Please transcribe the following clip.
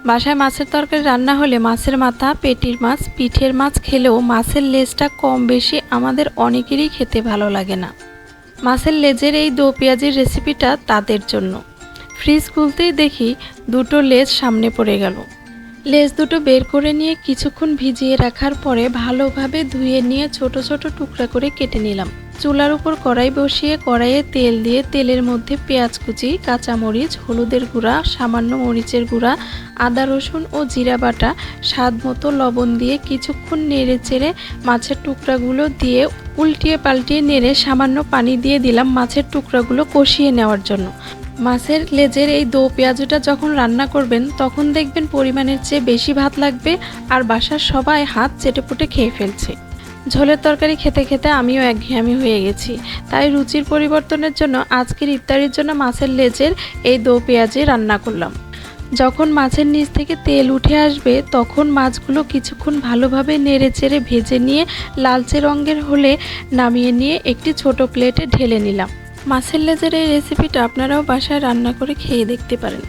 বাসায় মাছের তরকারি রান্না হলে মাছের মাথা, পেটির মাছ, পিঠের মাছ খেলেও মাছের লেজটা কম বেশি আমাদের অনেকেরই খেতে ভালো লাগে না। মাছের লেজের এই দো পেঁয়াজির রেসিপিটা তাদের জন্য। ফ্রিজ খুলতেই দেখি দুটো লেজ সামনে পড়ে গেল। লেজ দুটো বের করে নিয়ে কিছুক্ষণ ভিজিয়ে রাখার পরে ভালোভাবে ধুয়ে নিয়ে ছোট ছোট টুকরা করে কেটে নিলাম। চুলার উপর কড়াই বসিয়ে কড়াইয়ে তেল দিয়ে তেলের মধ্যে পেঁয়াজ কুচি, কাঁচামরিচ, হলুদের গুঁড়া, সামান্য মরিচের গুঁড়া, আদা রসুন ও জিরা বাটা, স্বাদ মতো লবণ দিয়ে কিছুক্ষণ নেড়ে চেড়ে মাছের টুকরাগুলো দিয়ে উল্টিয়ে পাল্টিয়ে নেড়ে সামান্য পানি দিয়ে দিলাম মাছের টুকরাগুলো কষিয়ে নেওয়ার জন্য। মাছের লেজের এই দো পেঁয়াজুটা যখন রান্না করবেন তখন দেখবেন পরিমাণের চেয়ে বেশি ভাত লাগবে আর বাসার সবাই হাত চেটেপুটে খেয়ে ফেলছে। ঝোলের তরকারি খেতে খেতে আমিও একঘেয়েমি হয়ে গেছি, তাই রুচির পরিবর্তনের জন্য আজকের ইফতারির জন্য মাছের লেজের এই দো পেঁয়াজি রান্না করলাম। যখন মাছের নিচ থেকে তেল উঠে আসবে তখন মাছগুলো কিছুক্ষণ ভালোভাবে নেড়ে চেড়ে ভেজে নিয়ে লালচে রঙের হলে নামিয়ে নিয়ে একটি ছোট প্লেটে ঢেলে নিলাম। মাছের লেজের এই রেসিপিটা আপনারাও বাসায় রান্না করে খেয়ে দেখতে পারেন।